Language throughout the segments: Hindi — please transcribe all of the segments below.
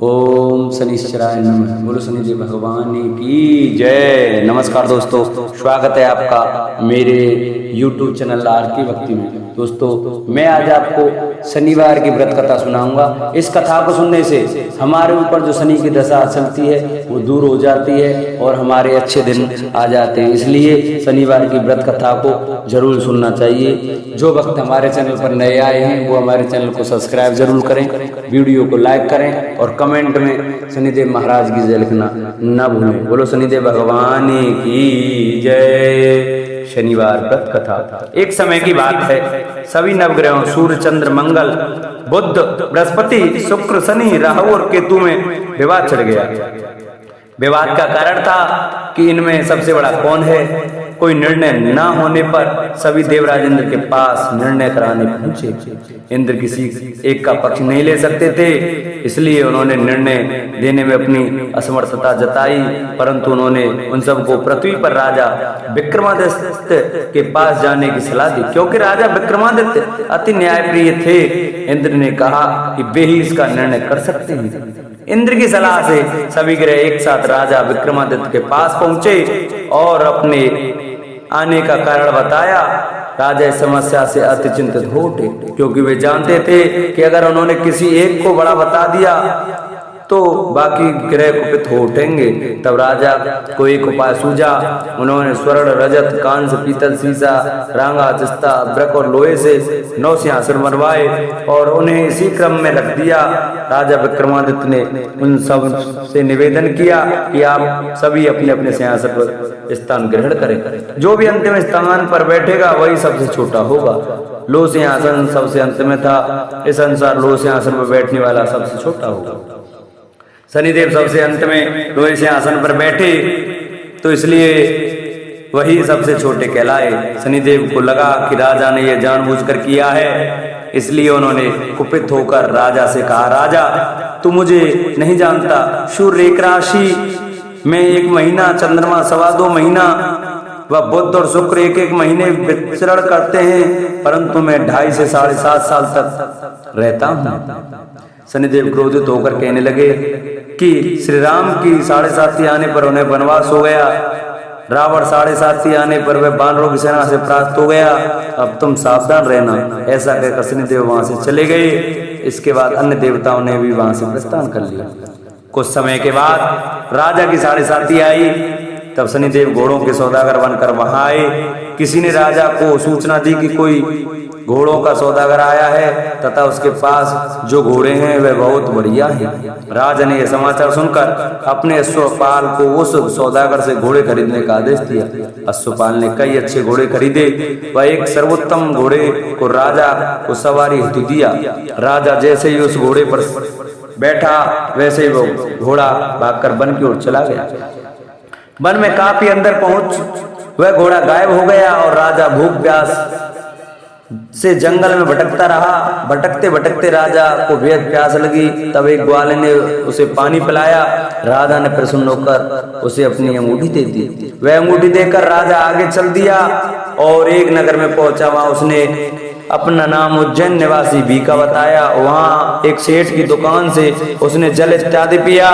ओम शनिश्चराय नमः। बोलो शनिदेव भगवान की जय। नमस्कार दोस्तों, स्वागत है आपका मेरे YouTube चैनल आर की भक्ति में। दोस्तों, मैं आज आपको शनिवार की व्रत कथा सुनाऊंगा। इस कथा को सुनने से हमारे ऊपर जो शनि की दशा चलती है वो दूर हो जाती है और हमारे अच्छे दिन आ जाते हैं। इसलिए शनिवार की व्रत कथा को जरूर सुनना चाहिए। जो भक्त हमारे चैनल पर नए आए हैं वो हमारे चैनल को सब्सक्राइब जरूर करें, वीडियो को लाइक करें और कमेंट में शनिदेव महाराज की जय लिखना न भूलें। बोलो शनिदेव भगवान की जय। शनिवार व्रत कथा। एक समय की बात है, सभी नवग्रहों सूर्य, चंद्र, मंगल, बुध, बृहस्पति, शुक्र, शनि, राहु और केतु में विवाद चढ़ गया। विवाद का कारण था कि इनमें सबसे बड़ा कौन है। कोई निर्णय न होने पर सभी देवराज इंद्र के पास निर्णय कराने पहुंचे। इंद्र किसी एक का पक्ष नहीं ले सकते थे, इसलिए उन्होंने निर्णय देने में अपनी असमर्थता जताई। परंतु उन्होंने उन सबको पृथ्वी पर राजा विक्रमादित्य के पास जाने की सलाह दी, क्योंकि राजा विक्रमादित्य अति न्यायप्रिय थे। इंद्र ने कहा कि वे ही इसका निर्णय कर सकते हैं। इंद्र की सलाह से सभी ग्रह एक साथ राजा विक्रमादित्य के पास पहुंचे और अपने आने का कारण बताया। राजा इस समस्या से अति चिंतित हो उठे, क्योंकि वे जानते थे कि अगर उन्होंने किसी एक को बड़ा बता दिया तो बाकी ग्रह कुपित हो उठेंगे। तब राजा को एक उपाय सूझा। उन्होंने स्वर्ण, रजत, कांस, पीतल, सीसा, रांगा, चिस्ता, अब्रक और लोहे से 9 सिंहासन बनवाए और उन्हें इसी क्रम में रख दिया। राजा विक्रमादित्य ने उन सब से निवेदन किया कि आप सभी अपने अपने सिंहासन पर स्थान ग्रहण करें। जो भी अंतिम स्थान पर बैठेगा वही सबसे छोटा होगा। लो सिंहासन सबसे अंत में था, इस अनुसार लो सिंहासन पर बैठने वाला सबसे छोटा होगा। शनिदेव सबसे अंत में लोहे सिंहासन पर बैठे, तो इसलिए वही सबसे छोटे कहलाए। शनिदेव को लगा कि राजा ने यह जानबूझकर किया है, इसलिए उन्होंने कुपित होकर राजा से कहा, राजा तू मुझे नहीं जानता। सूर्य एक राशि में 1 महीना, चंद्रमा 2.25 महीना व बुध और शुक्र 1-1 महीने विचरण करते हैं, परंतु मैं 2.5 से 7.5 साल तक रहता हूँ। शनिदेव क्रोधित होकर कहने लगे कि श्री राम की 7.5 आने पर उन्हें वनवास हो गया, रावण 7.5 आने पर वह बानरों की सेना से परास्त हो गया। अब तुम सावधान रहना। ऐसा कहकर शनिदेव वहां से चले गए। इसके बाद अन्य देवताओं ने भी वहां से प्रस्थान कर लिया। कुछ समय के बाद राजा की 7.5 आई। तब शनिदेव घोड़ों के सौदागर बनकर वहां आए। किसी ने राजा को सूचना दी कि कोई घोड़ों का सौदागर आया है तथा उसके पास जो घोड़े हैं वह बहुत बढ़िया है। राजा ने यह समाचार सुनकर अपने अश्वपाल को उस सौदागर से घोड़े खरीदने का आदेश दिया। अश्वपाल ने कई अच्छे घोड़े खरीदे। वह एक सर्वोत्तम घोड़े को राजा को सवारी हेतु दिया। राजा जैसे ही उस घोड़े पर बैठा वैसे ही वो घोड़ा भागकर वन की ओर चला गया। वन में काफी अंदर पहुंच वह घोड़ा गायब हो गया और राजा भूख प्यास से जंगल में भटकता रहा। भटकते भटकते राजा को बेहद प्यास लगी। तब एक ग्वाले ने उसे पानी पिलाया। राजा ने प्रसन्न होकर उसे अपनी अंगूठी दे दी। वह अंगूठी देकर राजा आगे चल दिया और एक नगर में पहुंचा। वहां उसने अपना नाम उज्जैन निवासी बीका बताया। वहां एक सेठ की दुकान से उसने जल इत्यादि पिया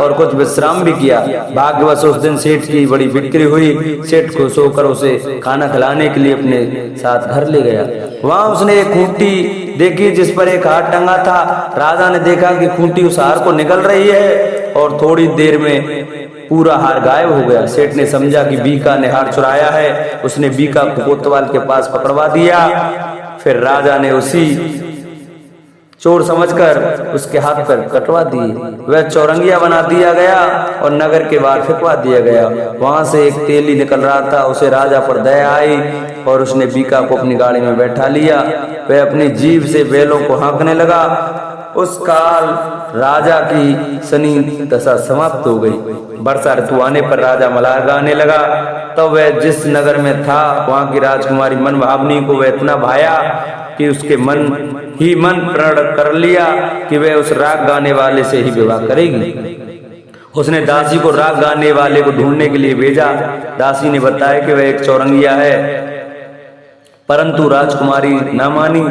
और कुछ विश्राम भी किया। भाग्यवश उस दिन सेठ की बड़ी बिक्री हुई। सेठ खुश होकर उसे खाना खिलाने के लिए अपने साथ घर ले गया। वहां उसने एक खूंटी देखी जिस पर एक हार टंगा था। राजा ने देखा कि खूंटी उस हार को निगल रही है और थोड़ी देर में पूरा हार गायब हो गया। सेठ ने समझा कि बीका ने हार चुराया है। उसने बीका को कोतवाल के पास पकड़वा दिया। फिर राजा ने उसी चोर समझकर उसके हाथ पर कटवा दिए। वह चौरंगिया बना दिया गया और नगर के बाहर फेंकवा दिया गया। वहां से एक तेली निकल रहा था। उसे राजा पर दया आई और उसने बीका को अपनी गाड़ी में बैठा लिया। वह अपनी जीभ से बैलों को हाँकने लगा। उस काल राजा की शनि दशा समाप्त हो गई। वर्षा ऋतु आने पर राजा मल्हार गाने लगा। तब वह जिस नगर में था वहां की राजकुमारी मन भावनी को वह इतना भाया कि उसके मन प्रण कर लिया कि वह उस राग गाने वाले से ही विवाह करेगी। उसने दासी को राग गाने वाले को ढूंढने के लिए भेजा। दासी ने बताया कि वह एक चौरंगिया है परंतु राजकुमारी न मानी।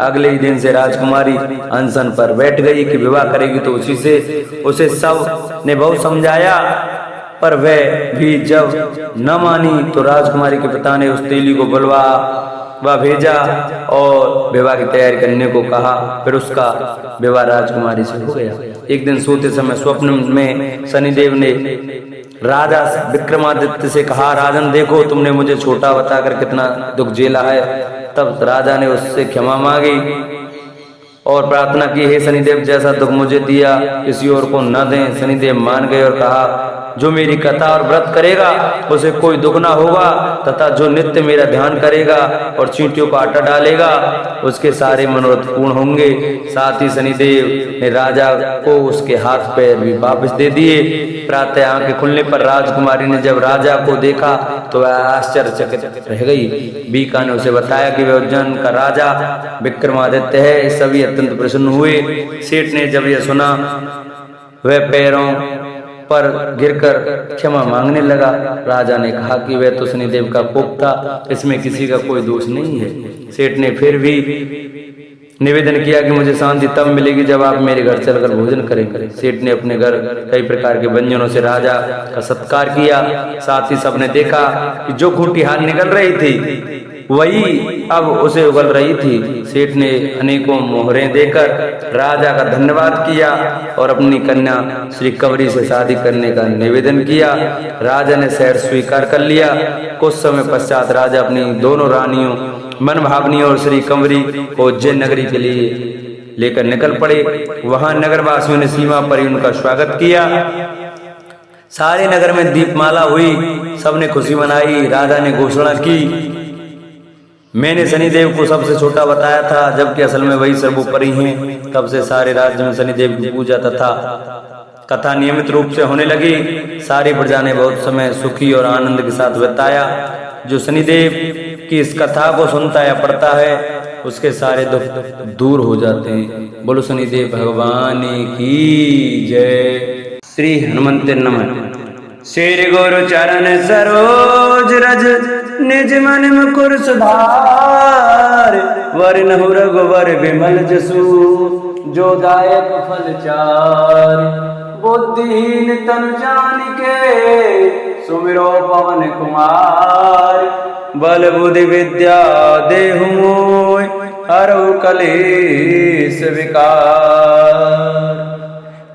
अगले ही दिन से राजकुमारी अनशन पर बैठ गई कि विवाह करेगी तो उसी से। उसे सब ने बहुत समझाया, पर वह भी जब न मानी तो राजकुमारी के पिता ने उस तेली को बुलवा भेजा और विवाह की तैयारी करने को कहा। फिर उसका विवाह राजकुमारी से हो गया। एक दिन सोते समय स्वप्न में शनिदेव ने राजा विक्रमादित्य से कहा, राजन देखो, तुमने मुझे छोटा बताकर कितना दुख झेला है। तब राजा ने उससे क्षमा मांगी और प्रार्थना की, हे शनिदेव, जैसा दुख मुझे दिया किसी और को न दें। शनिदेव मान गए और कहा, जो मेरी कथा और व्रत करेगा उसे कोई दुख ना होगा, तथा जो नित्य मेरा ध्यान करेगा और चींटियों का आटा डालेगा उसके सारे मनोरथ पूर्ण होंगे। साथ ही शनिदेव ने राजा को उसके हाथ पैर भी वापस दे दिए। प्रातः आंखें खुलने पर राजकुमारी ने जब राजा को देखा तो वह आश्चर्यचकित रह गई। बीका ने उसे बताया कि वह उज्जैन का राजा विक्रमादित्य है। सभी अत्यंत प्रसन्न हुए। सेठ ने जब यह सुना वह पैरों पर गिरकर क्षमा मांगने लगा। राजा ने कहा कि वह तो शनिदेव का कोप था, इसमें किसी का कोई दोष नहीं है। सेठ ने फिर भी निवेदन किया कि मुझे शांति तब मिलेगी जब आप मेरे घर चलकर भोजन करेंगे। सेठ ने अपने घर कई प्रकार के व्यंजनों से राजा का सत्कार किया। साथ ही सबने देखा कि जो खूंटी हाथ निकल रही थी वही अब उसे उगल रही थी। सेठ ने अनेकों मोहरें देकर राजा का धन्यवाद किया और अपनी कन्या श्री कंवरी से शादी करने का निवेदन किया। राजा ने शहर स्वीकार कर लिया। कुछ समय पश्चात राजा अपनी दोनों रानियों मन भावनी और श्री कंवरी को उज्जैन नगरी के लिए लेकर निकल पड़े। वहां नगरवासियों ने सीमा पर ही उनका स्वागत किया। सारे नगर में दीपमाला हुई, सबने खुशी मनाई। राजा ने घोषणा की, मैंने शनिदेव को सबसे छोटा बताया था, जबकि असल में वही सर्वोपरि हैं। तब से सारे राज्य में शनिदेव की पूजा तथा कथा नियमित रूप से होने लगी। सारी प्रजा ने बहुत समय सुखी और आनंद के साथ बिताया। जो शनिदेव की इस कथा को सुनता या पढ़ता है उसके सारे दुख दूर हो जाते हैं। बोलो शनिदेव भगवान की जय। श्री हनुमंते नमः। श्री गुरु चरण सरोज रज निज मन मुकुर सुधार। वरनहु रघुवर विमल जसु जो दायक फल चार। बुद्धिहीन तनु जानिके सुमिरो पवन कुमार। बल बुद्धि विद्या देहु मोय हरहु कलेश विकार।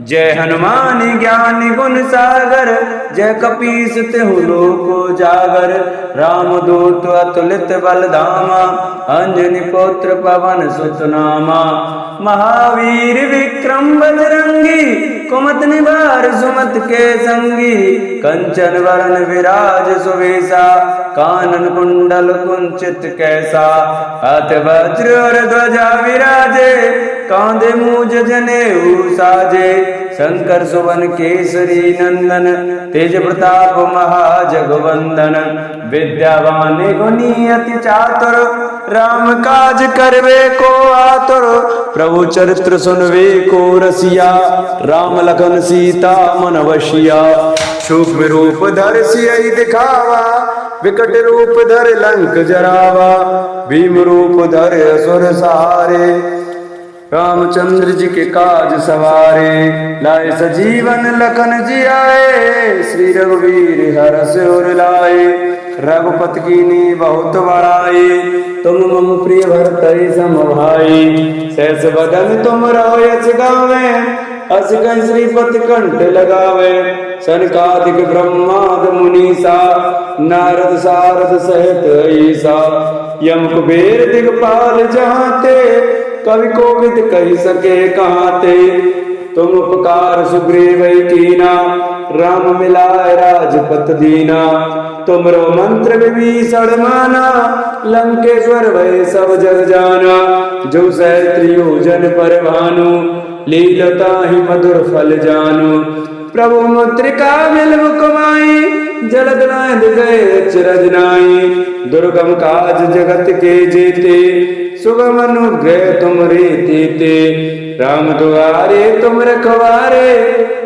जय हनुमान ज्ञान गुण सागर जय कपीस तिहु लोक उजागर। रामदूत अतुलित बल धामा अंजनी पुत्र पवन सुत नामा। महावीर विक्रम बजरंगी कुमत निवार सुमत के संगी। कंचन वरण विराज सुवेशा कानन कुंडल कुंचित कैसा। हाथ वज्र और ध्वजा विराजे कांधे मूज जनेऊ साजे। शंकर सुवन केसरी नंदन तेज प्रताप महाजगवंदन। विद्यावान गुणी अति चातुर राम काज करवे को आतुर। प्रभु चरित्र सुनवे को रसिया राम लखन सीता मन वशिया। सूक्ष्म रूप धर सियहि दिखावा विकट रूप धर लंक जरावा। भीम रूप धर असुर सहारे रामचंद्र जी के काज सवारे। लाए सजीवन लखन जियाए श्री रघुवीर हरष उर लाए। रघुपति कीन्ही बहुत बड़ाई तुम मम प्रिय भरतहि सम भाई। सहस बदन तुम यश गावे अस कहि श्रीपति कंठ लगावे। सनकादिक ब्रह्माद मुनीसा नारद सारद सहित ईसा। यम कुबेर दिगपाल जहाते कवि कोविद कही सके कहाते। तुम उपकार सुग्रीव कीना राम मिलाए राजपत दीना। तुमरो मंत्र विभीषण माना लंकेश्वर भय सब जग जाना। जो सहस्त्र पर भानु लीलता ही मधुर फल जानू। प्रभु मुद्रिका मिल मुकमाई जलद नाथ गए अचरज नाई। दुर्गम काज जगत के जेते सुगम अनुग्रह तुम रीते। राम दुआरे तुम रखवारे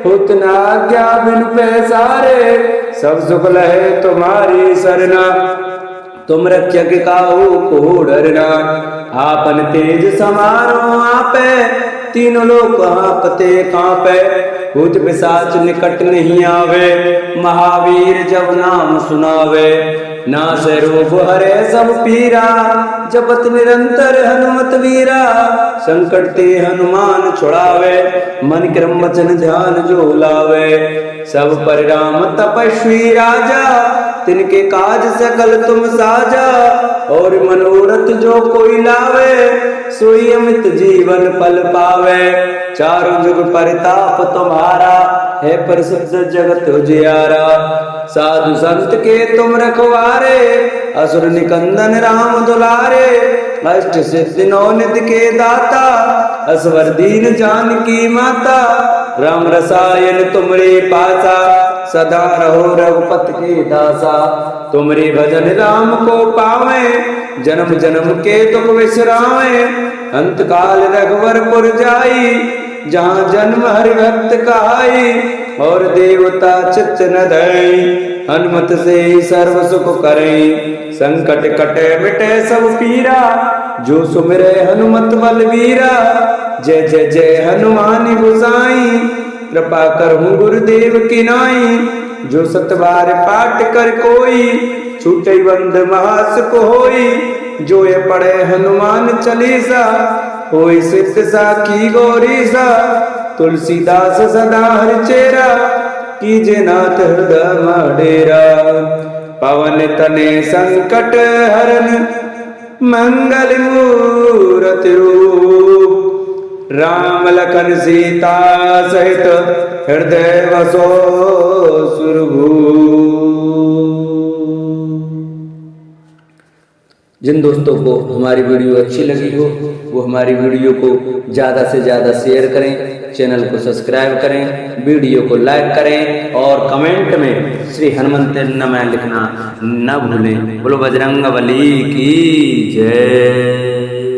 होत न आज्ञा बिनु पैसारे। सब सुख लहे तुम्हारी सरना तुम रक्षक काहू को डरना। आपन तेज समारो आपे, तीनों लोक हाँकते कांपे। भूत पिशाच निकट नहीं आवे, महावीर जब नाम सुनावे। नासै रोग हरे सब पीरा, जपत निरंतर हनुमत वीरा। संकट ते हनुमान छुड़ावे, मन क्रम वचन ध्यान जो लावे। सब परिणाम तपस्वी राजा, तिनके काज सकल तुम साजा। और मनोरथ जो कोई लावे, सोई अमित जीवन फल पावे। चारों जुग परिताप तुम्हारा, है प्रसिद्ध जगत उजियारा। साधु संत के तुम रखवारे, असुर निकंदन राम दुलारे। अष्ट सिद्धि नौ निधि के दाता, असवर दीन जानकी माता। राम रसायन तुमरे पासा, सदा रहो रघुपत के दासा। तुमरे भजन राम को पावे, जन्म जन्म के दुख विश्रामे। अंत काल रघुवरपुर जाई, जहाँ जन्म हरि भक्त कहाई। और देवता चित्त न धरई, हनुमत से सर्व सुख करई। संकट कटे मिटे सब पीरा, जो सुमिरे हनुमत बलवीरा। जय जय जय हनुमान गोसाई, कृपा करहु गुरुदेव की नाई। जो सत बार पाठ कर कोई, छूटे बंद महासुख होई। जो ये पढ़े हनुमान चालीसा, होई सिद्ध साखी गौरीसा। तुलसीदास सदा हरिचेरा, कीजे नाथ हृदय डेरा। पवन तने संकट हरन, मंगल मूरति रूप। राम लखन सीता सहित, हृदय वसो सुरभूप। जिन दोस्तों को हमारी वीडियो अच्छी लगी हो, वो हमारी वीडियो को ज़्यादा से ज़्यादा शेयर करें, चैनल को सब्सक्राइब करें, वीडियो को लाइक करें और कमेंट में श्री हनुमंत नमः लिखना न भूलें। बोलो बजरंग बली की जय।